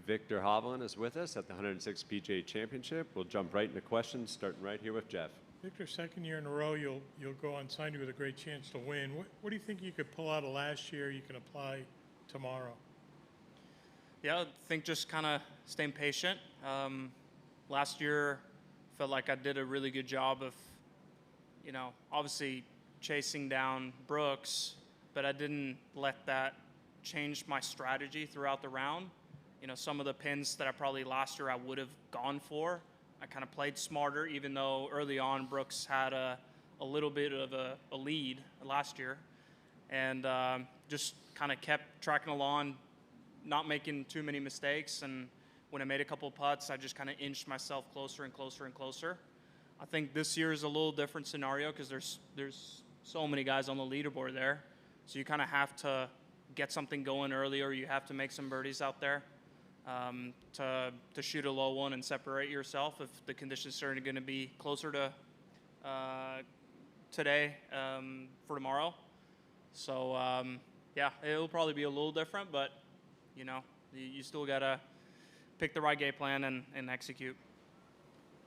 Viktor Hovland is with us at the 106 PGA Championship. We'll jump right into questions, starting right here with Jeff. Victor, second year in a row, you'll go on Sunday with a great chance to win. What do you think you could pull out of last year you can apply tomorrow? Yeah, I think just kind of staying patient. Last year, felt like I did a really good job of, obviously chasing down Brooks, but I didn't let that change my strategy throughout the round. Some of the pins that I probably last year I would have gone for, I kind of played smarter, even though early on Brooks had a little bit of a lead last year, and just kind of kept tracking along, not making too many mistakes. And when I made a couple of putts, I just kind of inched myself closer and closer and closer. I think this year is a little different scenario because there's so many guys on the leaderboard there. So you kind of have to get something going early, or you have to make some birdies out there to shoot a low one and separate yourself if the conditions are going to be closer to today for tomorrow. So, yeah, it'll probably be a little different, but, you still got to pick the right game plan and execute.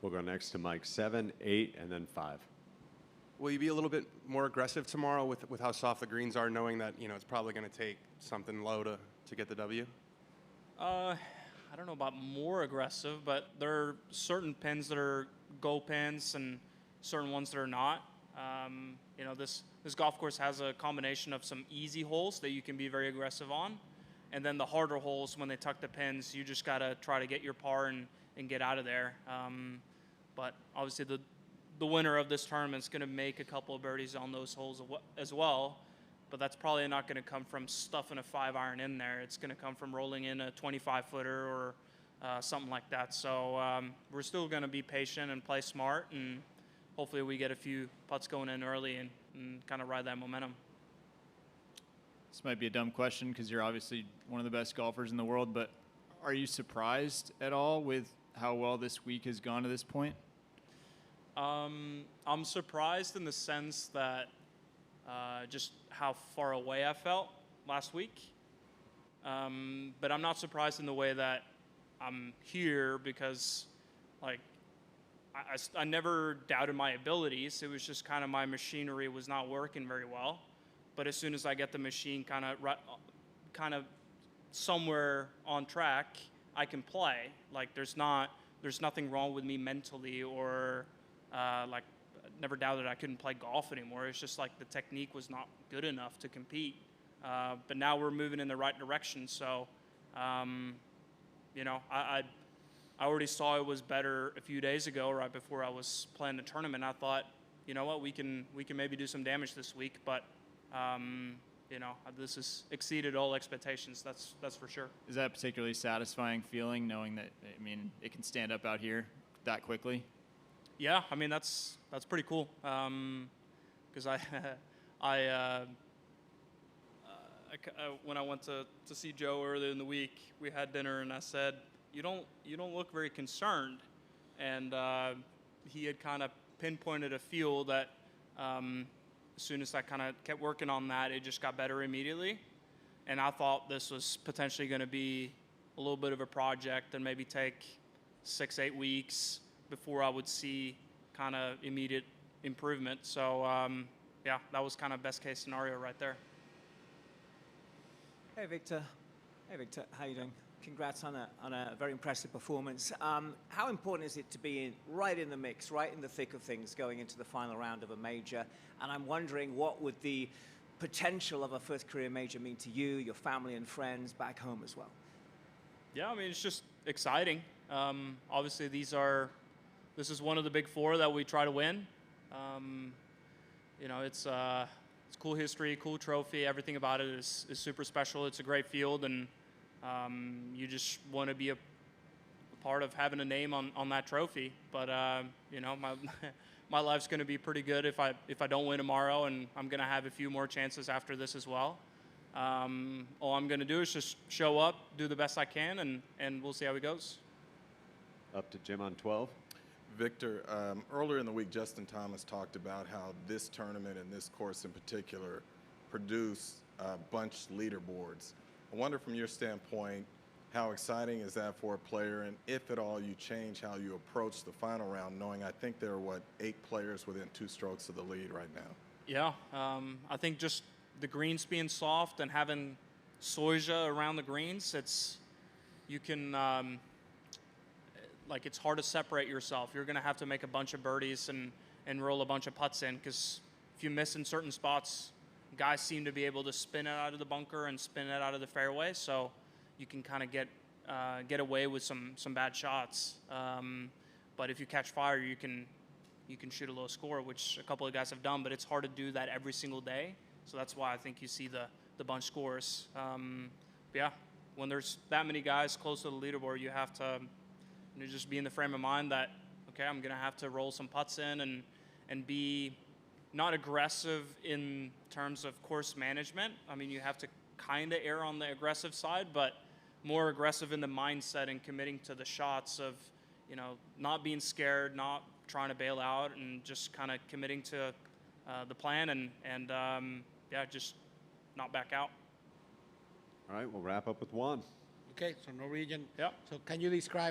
We'll go next to Mike 7, 8, and then 5. Will you be a little bit more aggressive tomorrow with how soft the greens are, knowing that, it's probably going to take something low to get the W? I don't know about more aggressive, but there are certain pins that are go pins and certain ones that are not. This golf course has a combination of some easy holes that you can be very aggressive on, and then the harder holes, when they tuck the pins, you just got to try to get your par and get out of there. But obviously the winner of this tournament is going to make a couple of birdies on those holes as well, but that's probably not going to come from stuffing a 5-iron in there. It's going to come from rolling in a 25-footer or something like that. So we're still going to be patient and play smart, and hopefully we get a few putts going in early and kind of ride that momentum. This might be a dumb question because you're obviously one of the best golfers in the world, but are you surprised at all with how well this week has gone to this point? I'm surprised in the sense that just how far away I felt last week. But I'm not surprised in the way that I'm here because, I never doubted my abilities. It was just kind of my machinery was not working very well. But as soon as I get the machine kind of somewhere on track, I can play. There's nothing wrong with me mentally or never doubted I couldn't play golf anymore. It's just the technique was not good enough to compete. But now we're moving in the right direction. So, I already saw it was better a few days ago, right before I was playing the tournament. I thought, you know what, we can maybe do some damage this week. But, this has exceeded all expectations. That's for sure. Is that a particularly satisfying feeling, knowing that, it can stand up out here that quickly? Yeah, that's pretty cool. Because when I went to see Joe earlier in the week, we had dinner, and I said, "You don't look very concerned," and he had kind of pinpointed a feel that as soon as I kind of kept working on that, it just got better immediately. And I thought this was potentially going to be a little bit of a project and maybe take 6-8 weeks before I would see kind of immediate improvement. So, yeah, that was kind of best case scenario right there. Hey, Victor. How you doing? Congrats on a very impressive performance. How important is it to be right in the mix, right in the thick of things going into the final round of a major? And I'm wondering, what would the potential of a first career major mean to you, your family and friends back home as well? Yeah, it's just exciting. Obviously, this is one of the big four that we try to win. It's cool history, cool trophy. Everything about it is super special. It's a great field, and you just want to be a part of having a name on that trophy. But my life's going to be pretty good if I don't win tomorrow, and I'm going to have a few more chances after this as well. All I'm going to do is just show up, do the best I can, and we'll see how it goes. Up to Jim on 12. Victor, earlier in the week, Justin Thomas talked about how this tournament and this course in particular produce bunch leaderboards. I wonder, from your standpoint, How exciting is that for a player? And if at all you change how you approach the final round, knowing I think there are, 8 players within 2 strokes of the lead right now? Yeah, I think just the greens being soft and having soja around the greens, you can, it's hard to separate yourself. You're going to have to make a bunch of birdies and roll a bunch of putts in, because if you miss in certain spots, guys seem to be able to spin it out of the bunker and spin it out of the fairway, so you can kind of get away with some bad shots. But if you catch fire, you can shoot a low score, which a couple of guys have done, but it's hard to do that every single day. So that's why I think you see the bunch scores. Yeah, when there's that many guys close to the leaderboard, you have to just be in the frame of mind that, okay, I'm going to have to roll some putts in and be not aggressive in terms of course management. I mean, you have to kind of err on the aggressive side, but more aggressive in the mindset and committing to the shots of, not being scared, not trying to bail out, and just kind of committing to the plan and just not back out. All right, we'll wrap up with Juan. Okay, so Norwegian. Yep. So can you describe